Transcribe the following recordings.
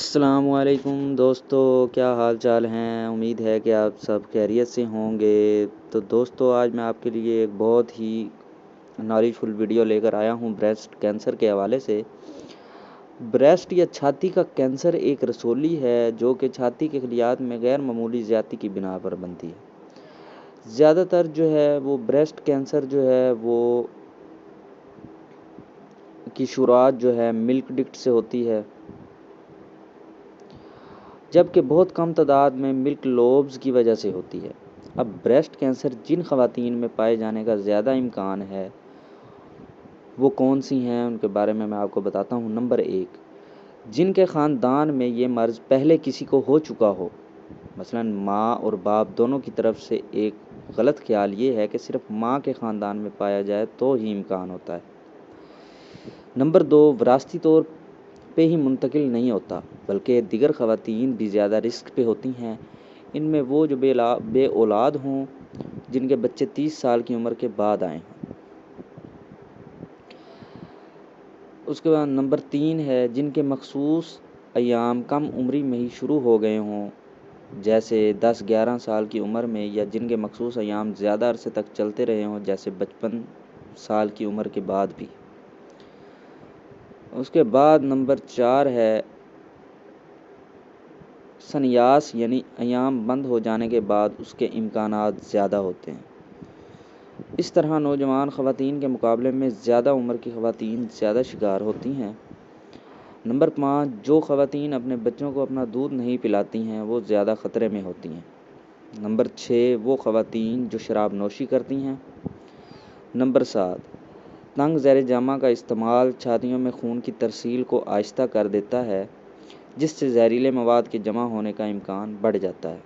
السلام علیکم دوستو، کیا حال چال ہیں؟ امید ہے کہ آپ سب خیریت سے ہوں گے۔ تو دوستو، آج میں آپ کے لیے ایک بہت ہی نالج فل ویڈیو لے کر آیا ہوں بریسٹ کینسر کے حوالے سے۔ بریسٹ یا چھاتی کا کینسر ایک رسولی ہے جو کہ چھاتی کے خلیات میں غیر معمولی زیادتی کی بنا پر بنتی ہے۔ زیادہ تر جو ہے وہ بریسٹ کینسر جو ہے وہ کی شروعات جو ہے ملک ڈکٹ سے ہوتی ہے، جبکہ بہت کم تعداد میں ملک لوبز کی وجہ سے ہوتی ہے۔ اب بریسٹ کینسر جن خواتین میں پائے جانے کا زیادہ امکان ہے وہ کون سی ہیں، ان کے بارے میں آپ کو بتاتا ہوں۔ نمبر 1، جن کے خاندان میں یہ مرض پہلے کسی کو ہو چکا ہو، مثلا ماں اور باپ دونوں کی طرف سے۔ ایک غلط خیال یہ ہے کہ صرف ماں کے خاندان میں پایا جائے تو ہی امکان ہوتا ہے۔ نمبر 2، وراثتی طور پہ ہی منتقل نہیں ہوتا، بلکہ دیگر خواتین بھی زیادہ رسک پہ ہوتی ہیں۔ ان میں وہ جو بے اولاد ہوں، جن کے بچے 30 سال کی عمر کے بعد آئے ہوں۔ اس کے بعد نمبر 3 ہے، جن کے مخصوص ایام کم عمری میں ہی شروع ہو گئے ہوں، جیسے 10-11 سال کی عمر میں، یا جن کے مخصوص ایام زیادہ عرصے تک چلتے رہے ہوں، جیسے 55 سال کی عمر کے بعد بھی۔ اس کے بعد نمبر 4 ہے، سنیاس یعنی ایام بند ہو جانے کے بعد اس کے امکانات زیادہ ہوتے ہیں۔ اس طرح نوجوان خواتین کے مقابلے میں زیادہ عمر کی خواتین زیادہ شکار ہوتی ہیں۔ نمبر 5، جو خواتین اپنے بچوں کو اپنا دودھ نہیں پلاتی ہیں وہ زیادہ خطرے میں ہوتی ہیں۔ نمبر 6، وہ خواتین جو شراب نوشی کرتی ہیں۔ نمبر 7، تنگ زیر جامہ کا استعمال چھاتیوں میں خون کی ترسیل کو آہستہ کر دیتا ہے، جس سے زہریلے مواد کے جمع ہونے کا امکان بڑھ جاتا ہے۔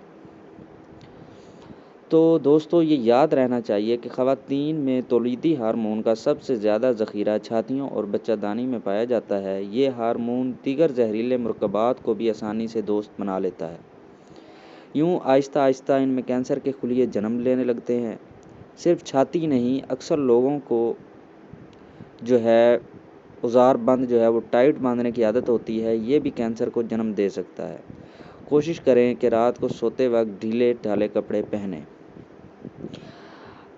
تو دوستو، یہ یاد رہنا چاہیے کہ خواتین میں تولیدی ہارمون کا سب سے زیادہ ذخیرہ چھاتیوں اور بچہ دانی میں پایا جاتا ہے۔ یہ ہارمون دیگر زہریلے مرکبات کو بھی آسانی سے دوست بنا لیتا ہے۔ یوں آہستہ آہستہ ان میں کینسر کے خلیے جنم لینے لگتے ہیں۔ صرف چھاتی نہیں، اکثر لوگوں کو جو ہے اوزار بند جو ہے وہ ٹائٹ باندھنے کی عادت ہوتی ہے، یہ بھی کینسر کو جنم دے سکتا ہے۔ کوشش کریں کہ رات کو سوتے وقت ڈھیلے ڈھالے کپڑے پہنیں۔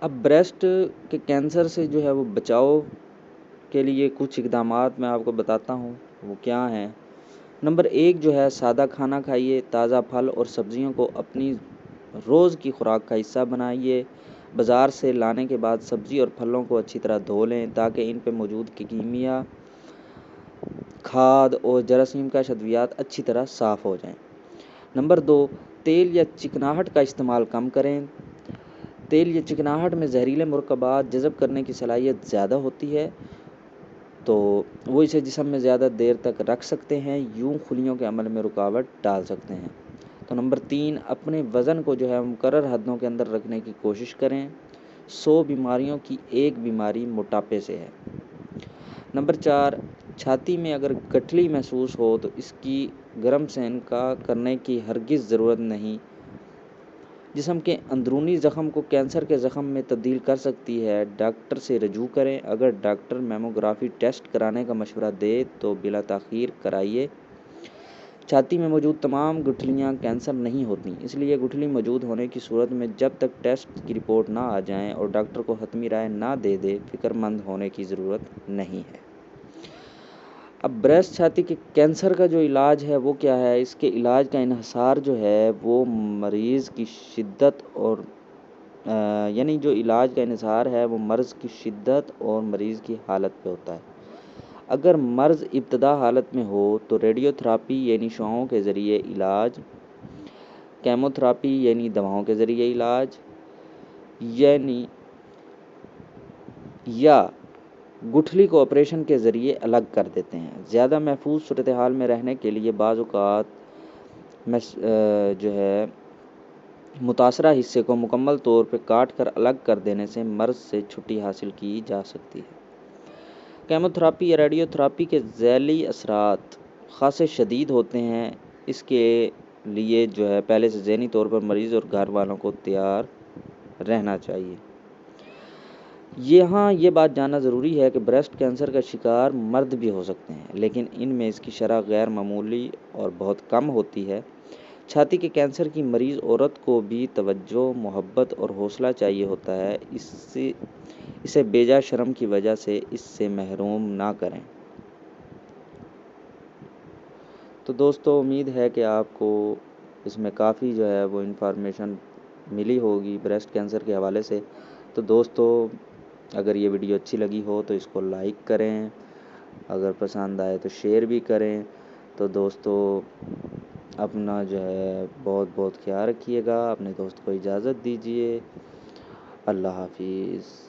اب بریسٹ کے کینسر سے جو ہے وہ بچاؤ کے لیے کچھ اقدامات میں آپ کو بتاتا ہوں، وہ کیا ہیں۔ نمبر 1 جو ہے، سادہ کھانا کھائیے۔ تازہ پھل اور سبزیوں کو اپنی روز کی خوراک کا حصہ بنائیے۔ بازار سے لانے کے بعد سبزی اور پھلوں کو اچھی طرح دھو لیں تاکہ ان پہ موجود کیمیا، کھاد اور جراثیم کا ادویات اچھی طرح صاف ہو جائیں۔ نمبر 2، تیل یا چکناہٹ کا استعمال کم کریں۔ تیل یا چکناہٹ میں زہریلے مرکبات جذب کرنے کی صلاحیت زیادہ ہوتی ہے، تو وہ اسے جسم میں زیادہ دیر تک رکھ سکتے ہیں، یوں خلیوں کے عمل میں رکاوٹ ڈال سکتے ہیں۔ تو نمبر 3، اپنے وزن کو جو ہے مقرر حدوں کے اندر رکھنے کی کوشش کریں۔ 100 بیماریوں کی ایک بیماری موٹاپے سے ہے۔ نمبر 4، چھاتی میں اگر گٹھلی محسوس ہو تو اس کی گرم سین کرنے کی ہرگز ضرورت نہیں۔ جسم کے اندرونی زخم کو کینسر کے زخم میں تبدیل کر سکتی ہے۔ ڈاکٹر سے رجوع کریں۔ اگر ڈاکٹر میموگرافی ٹیسٹ کرانے کا مشورہ دے تو بلا تاخیر کرائیے۔ چھاتی میں موجود تمام گٹھلیاں کینسر نہیں ہوتی، اس لیے گٹھلی موجود ہونے کی صورت میں جب تک ٹیسٹ کی رپورٹ نہ آ جائے اور ڈاکٹر کو حتمی رائے نہ دے دے، فکر مند ہونے کی ضرورت نہیں ہے۔ اب بریسٹ چھاتی کے کینسر کا جو علاج ہے وہ کیا ہے؟ اس کے علاج کا انحصار جو ہے وہ مریض کی شدت اور یعنی جو علاج کا انحصار ہے وہ مرض کی شدت اور مریض کی حالت پہ ہوتا ہے۔ اگر مرض ابتدا حالت میں ہو تو ریڈیو تھراپی یعنی شعاعوں کے ذریعے علاج، کیمو تھراپی یعنی دواؤں کے ذریعے علاج، یا گٹھلی کو آپریشن کے ذریعے الگ کر دیتے ہیں۔ زیادہ محفوظ صورتحال میں رہنے کے لیے بعض اوقات جو ہے متاثرہ حصے کو مکمل طور پہ کاٹ کر الگ کر دینے سے مرض سے چھٹی حاصل کی جا سکتی ہے۔ کیمو تھراپی یا ریڈیو تھراپی کے ذیلی اثرات خاصے شدید ہوتے ہیں، اس کے لیے جو ہے پہلے سے ذہنی طور پر مریض اور گھر والوں کو تیار رہنا چاہیے۔ یہاں یہ بات جاننا ضروری ہے کہ بریسٹ کینسر کا شکار مرد بھی ہو سکتے ہیں، لیکن ان میں اس کی شرح غیر معمولی اور بہت کم ہوتی ہے۔ چھاتی کے کینسر کی مریض عورت کو بھی توجہ، محبت اور حوصلہ چاہیے ہوتا ہے، اسے بیجا شرم کی وجہ سے اس سے محروم نہ کریں۔ تو دوستو، امید ہے کہ آپ کو اس میں کافی جو ہے وہ انفارمیشن ملی ہوگی بریسٹ کینسر کے حوالے سے۔ تو دوستو، اگر یہ ویڈیو اچھی لگی ہو تو اس کو لائک کریں، اگر پسند آئے تو شیئر بھی کریں۔ تو دوستو، اپنا جو ہے بہت بہت خیال رکھیے گا، اپنے دوست کو اجازت دیجیے۔ اللہ حافظ۔